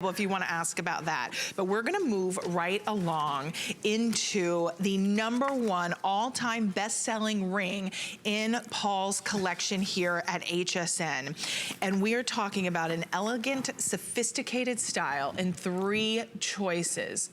if you want to ask about that. But we're going to move right along into the #1 all-time best-selling ring in Paul's collection here at HSN. And we are talking about an elegant, sophisticated style in 3 choices.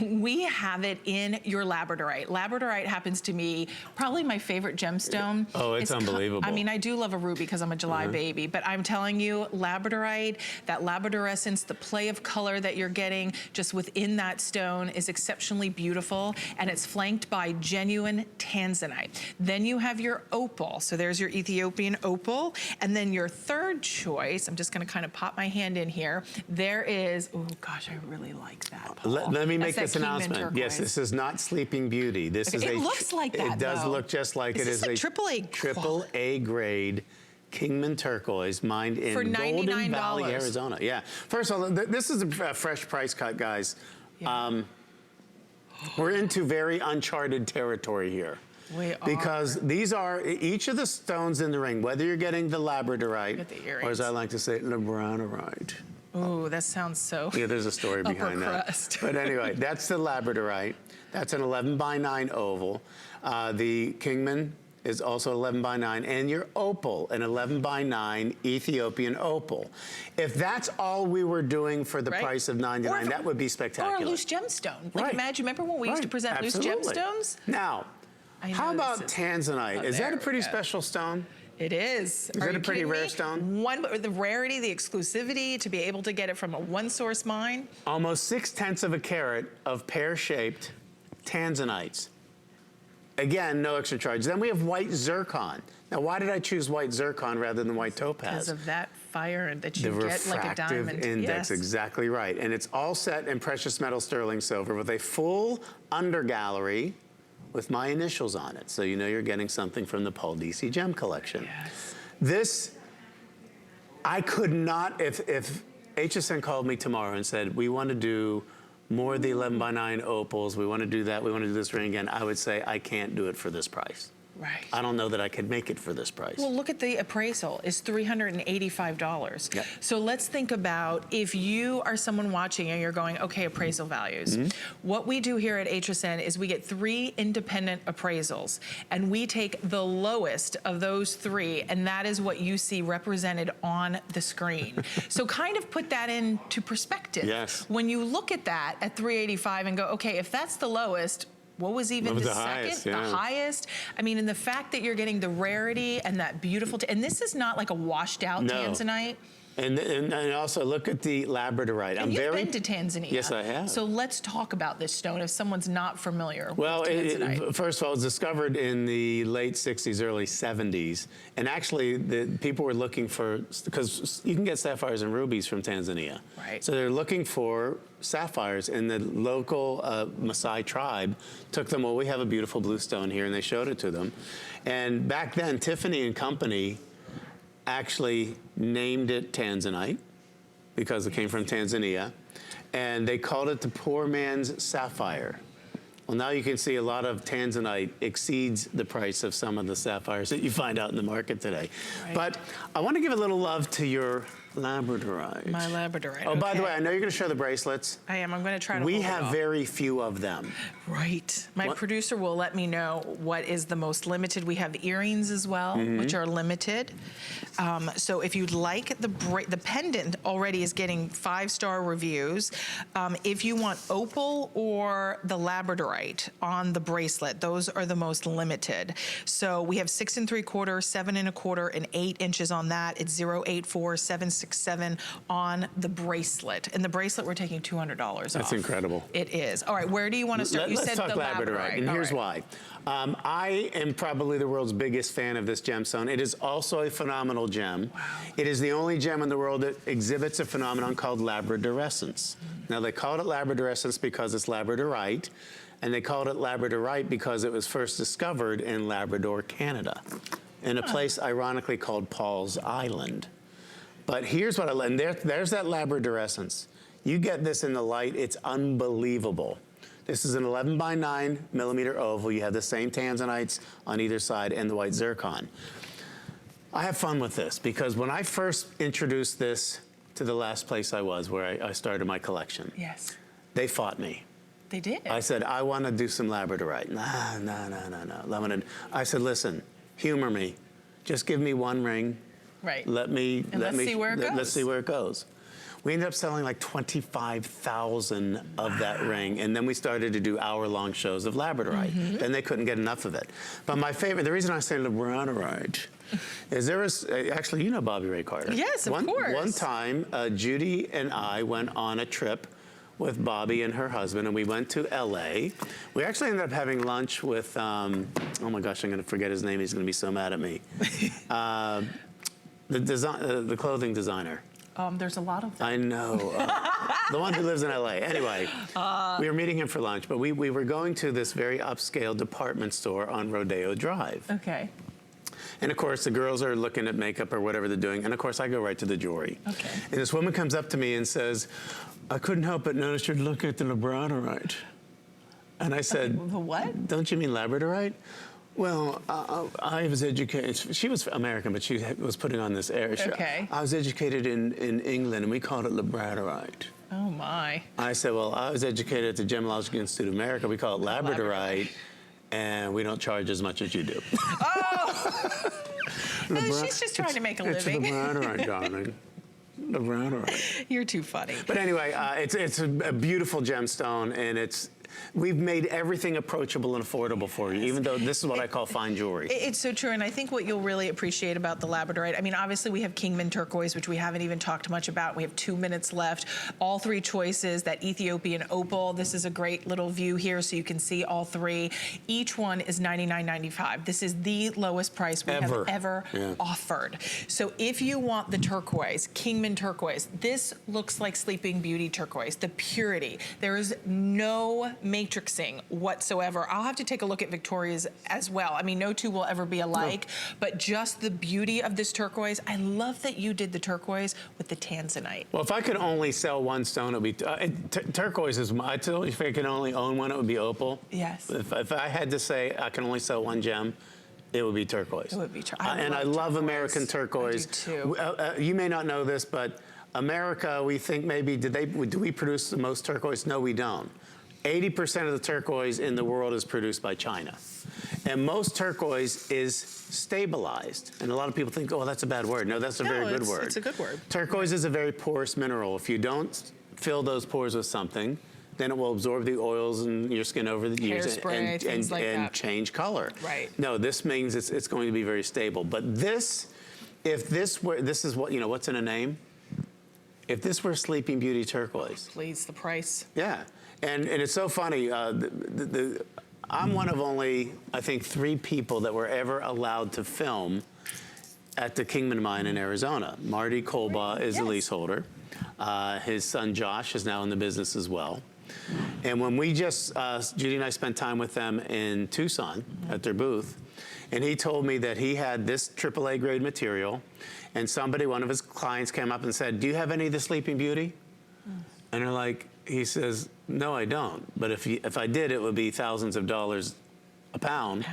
We have it in your labradorite. Labradorite happens to be probably my favorite gemstone. Oh, it's unbelievable. I mean, I do love a ruby because I'm a July baby, but I'm telling you, labradorite, that labradorescence, the play of color that you're getting just within that stone is exceptionally beautiful, and it's flanked by genuine Tanzanite. Then you have your opal. So there's your Ethiopian opal. And then your third choice, I'm just gonna kind of pop my hand in here. There is, oh gosh, I really like that, Paul. Let me make this announcement. Yes, this is not Sleeping Beauty. This is it looks like that, it does look just like it is a triple A grade Kingman turquoise mined in Golden Valley, Arizona. Yeah. First of all, this is a fresh price cut, guys. Yeah. We're into very uncharted territory here. We are. Because these are, each of the stones in the ring, whether you're getting the labradorite, or as I like to say, labradorite. Oh, that sounds so. Yeah, there's a story behind that. But anyway, that's the labradorite. That's an 11x9 oval. The Kingman is also 11x9, and your opal, an 11x9 Ethiopian opal. If that's all we were doing for the price of $99, that would be spectacular. Or a loose gemstone. Like imagine, remember when we used to present loose gemstones? Now, how about Tanzanite? Is that a pretty special stone? It is. Is it a pretty rare stone? The rarity, the exclusivity, to be able to get it from a one-source mine. Almost 6/10 of a carat of pear-shaped Tanzanites. Again, no extra charge. Then we have white zircon. Now, why did I choose white zircon rather than white topaz? Because of that fire that you get like a diamond. The refractive index, exactly right. And it's all set in precious metal sterling silver with a full undergallery with my initials on it. So you know you're getting something from the Paul Deasy gem collection. Yes. This, I could not, if HSN called me tomorrow and said, we want to do more of the 11x9 opals, we want to do that, we want to do this ring again, I would say, I can't do it for this price. Right. I don't know that I could make it for this price. Well, look at the appraisal. It's $385. Yep. So let's think about if you are someone watching and you're going, okay, appraisal values. What we do here at HSN is we get 3 independent appraisals, and we take the lowest of those 3, and that is what you see represented on the screen. So kind of put that into perspective. Yes. When you look at that at $385 and go, okay, if that's the lowest, what was even the second? Highest, yeah. The highest? I mean, and the fact that you're getting the rarity and that beautiful, and this is not like a washed out Tanzanite. And also look at the labradorite. And you've been to Tanzania. Yes, I have. So let's talk about this stone if someone's not familiar with Tanzanite. First of all, it was discovered in the late 60s, early 70s. And actually, the people were looking for, because you can get sapphires and rubies from Tanzania. Right. So they're looking for sapphires, and the local Maasai tribe took them, well, we have a beautiful blue stone here, and they showed it to them. And back then, Tiffany and Company actually named it Tanzanite because it came from Tanzania, and they called it the poor man's sapphire. Well, now you can see a lot of Tanzanite exceeds the price of some of the sapphires that you find out in the market today. Right. But I want to give a little love to your labradorite. My labradorite. Oh, by the way, I know you're going to show the bracelets. I am. I'm going to try to. We have very few of them. Right. My producer will let me know what is the most limited. We have earrings as well, which are limited. So if you'd like the pendant, already is getting 5-star reviews. If you want opal or the labradorite on the bracelet, those are the most limited. So we have 6 3/4, 7 1/4, and 8 inches on that. It's 084767 on the bracelet. And the bracelet, we're taking $200 off. That's incredible. It is. All right, where do you want to start? You said the labradorite, and here's why. I am probably the world's biggest fan of this gemstone. It is also a phenomenal gem. Wow. It is the only gem in the world that exhibits a phenomenon called labradorescence. Now, they called it labradorescence because it's labradorite, and they called it labradorite because it was first discovered in Labrador, Canada, in a place ironically called Paul's Island. But here's what I love, and there's that labradorescence. You get this in the light, it's unbelievable. This is an 11x9 millimeter oval. You have the same Tanzanites on either side and the white zircon. I have fun with this because when I first introduced this to the last place I was where I started my collection. Yes. They fought me. They did. I said, I want to do some labradorite. No. I said, listen, humor me. Just give me one ring. Right. Let's see where it goes. Let's see where it goes. We ended up selling like 25,000 of that ring, and then we started to do hour-long shows of labradorite. Then they couldn't get enough of it. But my favorite, the reason I say labradorite, is there was, actually, you know Bobby Ray Carter. Yes, of course. One time, Judy and I went on a trip with Bobby and her husband, and we went to LA. We actually ended up having lunch with, oh my gosh, I'm gonna forget his name, he's gonna be so mad at me. The clothing designer. There's a lot of them. I know. The one who lives in LA. Anyway, we were meeting him for lunch, but we were going to this very upscale department store on Rodeo Drive. Okay. And of course, the girls are looking at makeup or whatever they're doing, and of course, I go right to the jewelry. Okay. And this woman comes up to me and says, I couldn't help but notice you're looking at the labradorite. And I said, The what? Don't you mean labradorite? Well, I was educated, she was American, but she was putting on this air. Okay. I was educated in England, and we called it labradorite. Oh, my. I said, well, I was educated at the Gemological Institute of America. We call it labradorite, and we don't charge as much as you do. Oh! No, she's just trying to make a living. It's labradorite, darling. Labradorite. You're too funny. But anyway, it's a beautiful gemstone, and we've made everything approachable and affordable for you, even though this is what I call fine jewelry. It's so true, and I think what you'll really appreciate about the labradorite, I mean, obviously we have Kingman turquoise, which we haven't even talked much about. We have 2 minutes left. All three choices, that Ethiopian opal, this is a great little view here so you can see all three. Each one is $99.95. This is the lowest price we have ever offered. So if you want the turquoise, Kingman turquoise, this looks like Sleeping Beauty turquoise, the purity. There is no matrixing whatsoever. I'll have to take a look at Victoria's as well. I mean, no two will ever be alike, but just the beauty of this turquoise. I love that you did the turquoise with the Tanzanite. Well, if I could only sell one stone, it would be turquoise. I told you if I could only own one, it would be opal. Yes. If I had to say I can only sell one gem, it would be turquoise. It would be turquoise. And I love American turquoise. I do too. You may not know this, but America, we think maybe, do we produce the most turquoise? No, we don't. 80% of the turquoise in the world is produced by China. And most turquoise is stabilized. And a lot of people think, oh, that's a bad word. No, that's a very good word. It's a good word. Turquoise is a very porous mineral. If you don't fill those pores with something, then it will absorb the oils in your skin over the years and change color. Right. No, this means it's going to be very stable. But this, if this were, this is what, you know, what's in a name? If this were Sleeping Beauty turquoise. Please, the price. Yeah. And it's so funny. I'm one of only, I think, 3 people that were ever allowed to film at the Kingman Mine in Arizona. Marty Kolbaugh is the leaseholder. His son Josh is now in the business as well. And when we just, Judy and I spent time with them in Tucson at their booth, and he told me that he had this AAA grade material, and somebody, one of his clients came up and said, do you have any of the Sleeping Beauty? And they're like, he says, no, I don't. But if I did, it would be thousands of dollars a pound.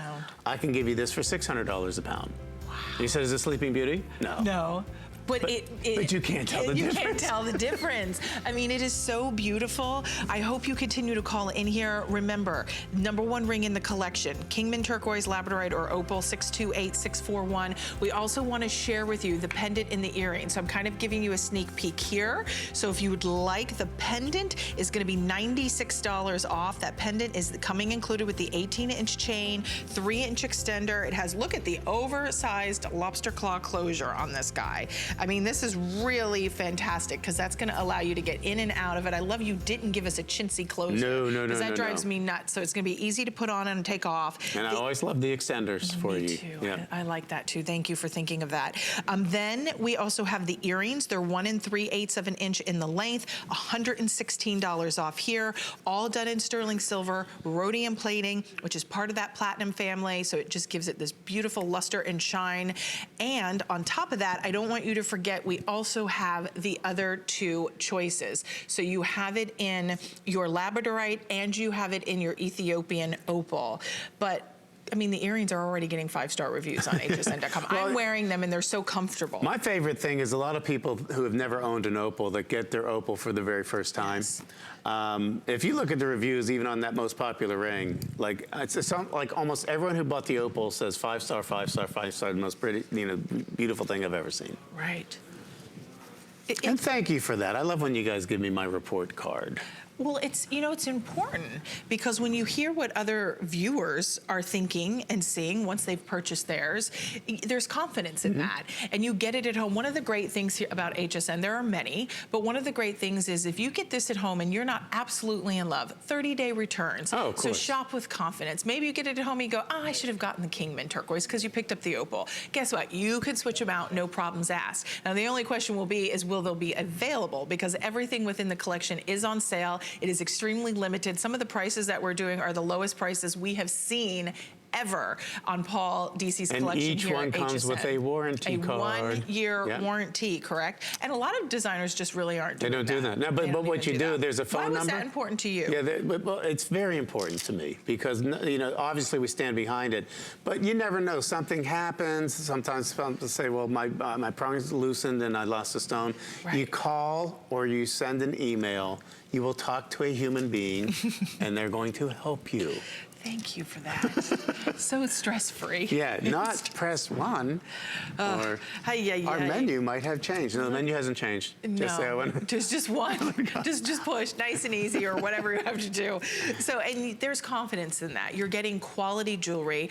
I can give you this for $600 a pound. Wow. He said, is this Sleeping Beauty? No. No. But you can't tell the difference. You can't tell the difference. I mean, it is so beautiful. I hope you continue to call in here. Remember, #1 ring in the collection, Kingman turquoise, labradorite, or opal, 628-641. We also want to share with you the pendant in the earring. So I'm kind of giving you a sneak peek here. So if you would like, the pendant is going to be $96 off. That pendant is coming included with the 18-inch chain, 3-inch extender. It has, look at the oversized lobster claw closure on this guy. I mean, this is really fantastic because that's going to allow you to get in and out of it. I love you didn't give us a chintzy closure. No. Because that drives me nuts. So it's going to be easy to put on and take off. And I always love the extenders for you. Me too. Yeah. I like that too. Thank you for thinking of that. Then we also have the earrings. They're 1 3/8 of an inch in the length. $116 off here. All done in sterling silver, rhodium plating, which is part of that platinum family. So it just gives it this beautiful luster and shine. And on top of that, I don't want you to forget, we also have the other 2 choices. So you have it in your labradorite and you have it in your Ethiopian opal. But I mean, the earrings are already getting 5-star reviews on hsn.com. I'm wearing them and they're so comfortable. My favorite thing is a lot of people who have never owned an opal that get their opal for the very first time. Yes. If you look at the reviews, even on that most popular ring, like it's like almost everyone who bought the opal says 5-star, 5-star, 5-star, the most pretty, beautiful thing I've ever seen. Right. And thank you for that. I love when you guys give me my report card. Well, it's important because when you hear what other viewers are thinking and seeing once they've purchased theirs, there's confidence in that. And you get it at home. One of the great things here about HSN, there are many, but one of the great things is if you get this at home and you're not absolutely in love, 30-day returns. Oh, of course. So shop with confidence. Maybe you get it at home and you go, oh, I should have gotten the Kingman turquoise because you picked up the opal. Guess what? You could switch them out, no problems asked. Now, the only question will be is will they be available, because everything within the collection is on sale. It is extremely limited. Some of the prices that we're doing are the lowest prices we have seen ever on Paul Deasy's collection each here one at comes HSN. with a warranty card. A 1-year warranty, correct? And a lot of designers just really aren't doing that. They don't do that. No, but what you do, there's a phone number. Why was that important to you? Yeah, well, it's very important to me because, obviously we stand behind it, but you never know. Something happens. Sometimes people say, well, my prong is loosened and I lost a stone. Right. You call or you send an email. You will talk to a human being and they're going to help you. Thank you for that. So stress-free. Yeah, not press 1 or our menu might have changed. No, the menu hasn't changed. Just say I want. Just one. Just push, nice and easy, or whatever you have to do. So, and there's confidence in that. You're getting quality jewelry.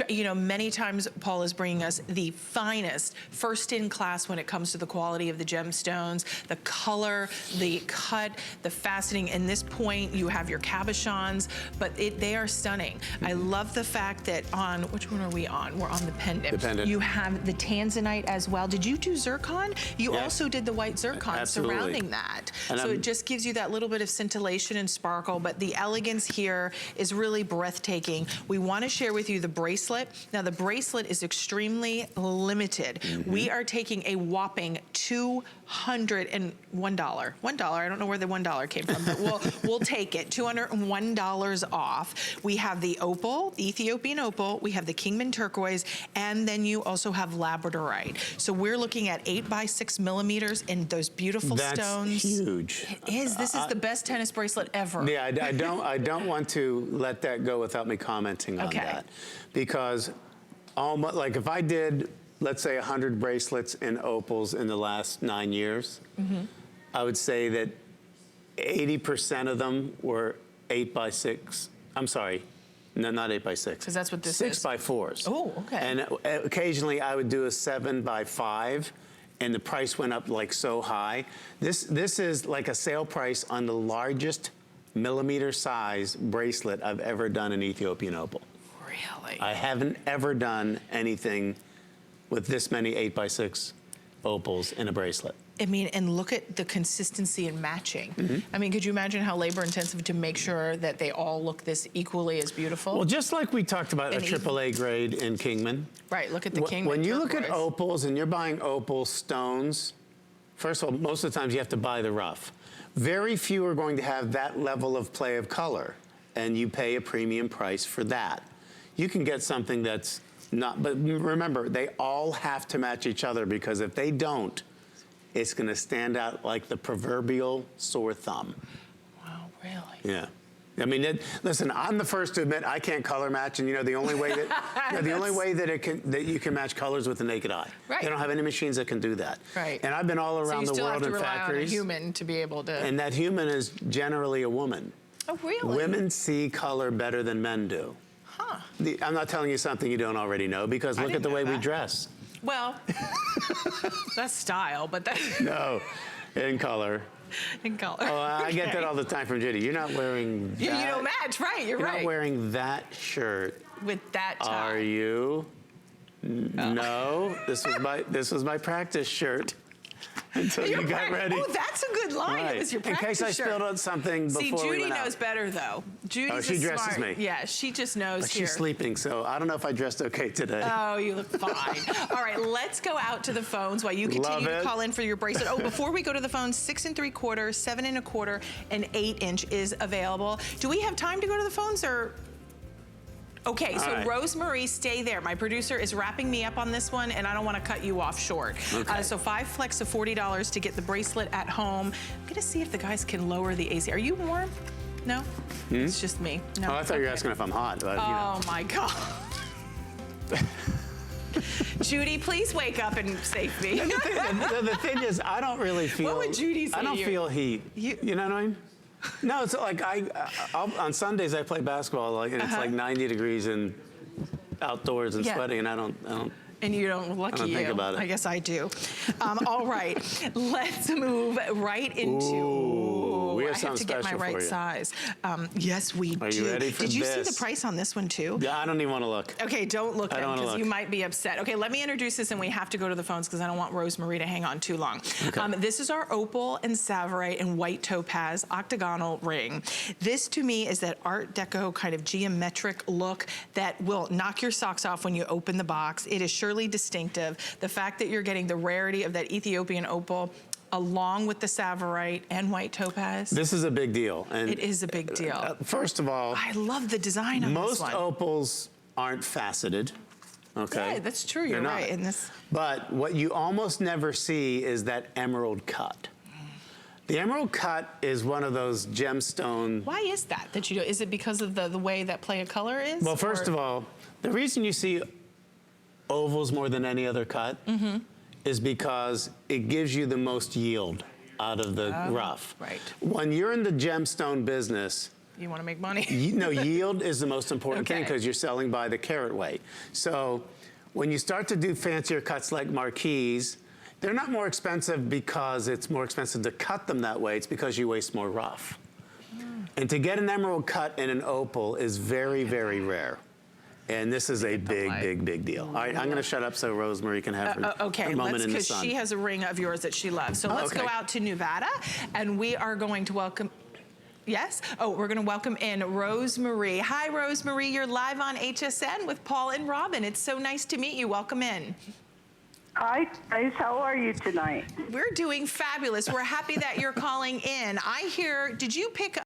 Many times Paul is bringing us the finest, first in class when it comes to the quality of the gemstones, the color, the cut, the faceting. In this point, you have your cabochons, but they are stunning. I love the fact that on, which one are we on? We're on the pendant. The pendant. You have the Tanzanite as well. Did you do zircon? You also did the white zircon surrounding that. And so it just gives you that little bit of scintillation and sparkle, but the elegance here is really breathtaking. We want to share with you the bracelet. Now the bracelet is extremely limited. We are taking a whopping $201. $1. I don't know where the $1 came from, but we'll take it. $201 off. We have the opal, Ethiopian opal, we have the Kingman turquoise, and then you also have labradorite. So we're looking at 8x6 millimeters in those beautiful stones. That's huge. It is. This is the best tennis bracelet ever. Yeah, I don't want to let that go without me commenting on that, because like if I did, let's say 100 bracelets in opals in the last 9 years, I would say that 80% of them were 8x6. I'm sorry, no, not 8x6. Because that's what this is. 6x4s. Oh, okay. And occasionally I would do a 7x5, and the price went up like so high. This is like a sale price on the largest millimeter size bracelet I've ever done in Ethiopian opal. Really? I haven't ever done anything with this many 8x6 opals in a bracelet. I mean, and look at the consistency and matching. I mean, could you imagine how labor intensive to make sure that they all look this equally as beautiful? Well, just like we talked about a AAA grade in Kingman. Right, look at the Kingman When you look turquoise. at opals and you're buying opal stones, first of all, most of the times you have to buy the rough. Very few are going to have that level of play of color, and you pay a premium price for that. You can get something that's not, but remember, they all have to match each other, because if they don't, it's going to stand out like the proverbial sore thumb. Wow, really? Yeah. I mean, listen, I'm the first to admit I can't color match, and the only way that the only way that you can match colors with the naked eye. Right. They don't have any machines that can do that. Right. And I've been all around the world in factories. So you still have to rely on a human to be able to. And that human is generally a woman. Oh, really? Women see color better than men do. Huh. I'm not telling you something you don't already know, because look at the way we dress. Well, that's style, but that. No, in color. In color. Oh, I get that all the time from Judy. You're not wearing that. You don't match, right? You're right. You're not wearing that shirt. With that tie. Are you? No. This was my practice shirt. Until you got ready. Oh, that's a good line. Right. It was your practice In case I shirt. spilled out something before we went out. See, Judy knows better, though. Judy's she dresses smart. me. Yeah, she just knows But here. she's sleeping, so I don't know if I dressed okay today. Oh, you look fine. All right, let's go out to the phones while you continue to call in for your bracelet. Oh, before we go to the phones, 6 3/4, 7 1/4, and 8 inch is available. Do we have time to go to the phones, or? Okay, so right. Rosemary, stay there. My producer is wrapping me up on this one, and I don't want to cut you off short. Okay. So 5 flex of $40 to get the bracelet at home. I'm gonna see if the guys can lower the AC. Are you warm? No? It's just me. No. Oh, I thought you were asking if I'm hot. But, you know. Oh my God. Judy, please wake up and save me. The thing is, I don't really feel. What would Judy say I don't to you? feel heat. You know what I mean? No, it's like on Sundays I play basketball, and it's like 90 degrees and outdoors and sweating, and I don't. And you don't, lucky I don't think about it. I guess I do. All right, let's move right into. Ooh, we have I have to something get my special for right you. size. Yes, we do. Are you ready for Did you see this? the price on this one too? Yeah, I don't even want to look. Okay, don't look I at don't it wanna because look. you might be upset. Okay, let me introduce this, and we have to go to the phones because I don't want Rosemary to hang on too long. Okay. This is our opal and tsavorite and white topaz octagonal ring. This to me is that Art Deco kind of geometric look that will knock your socks off when you open the box. It is surely distinctive. The fact that you're getting the rarity of that Ethiopian opal along with the tsavorite and white topaz. This is a big deal. And It is a big deal. First of all, I love the design on this most one. opals aren't faceted. Okay. Yeah, that's true. You're They're not. right. In this. But what you almost never see is that emerald cut. The emerald cut is one of those gemstone. Why is that you do? Is it because of the way that play of color is? Well, first of all, the reason you see ovals more than any other cut is because it gives you the most yield out of the rough. right. When you're in the gemstone business, You want to make money? yield is the most important thing Okay. because you're selling by the carat weight. So when you start to do fancier cuts like marquise, they're not more expensive because it's more expensive to cut them that way. It's because you waste more rough. And to get an emerald cut in an opal is very, very rare. And this is a big deal. All right, I'm going to shut up so Rosemary can have her Okay, moment in the because sun. she has a ring of yours that she loves. So let's Okay. go out to Nevada, and we are going to welcome. Yes? Oh, we're going to welcome in Rosemary. Hi, Rosemary. You're live on HSN with Paul and Robin. It's so nice to meet you. Welcome in. Hi, guys. How are you tonight? We're doing fabulous. We're happy that you're calling in. I hear, did you pick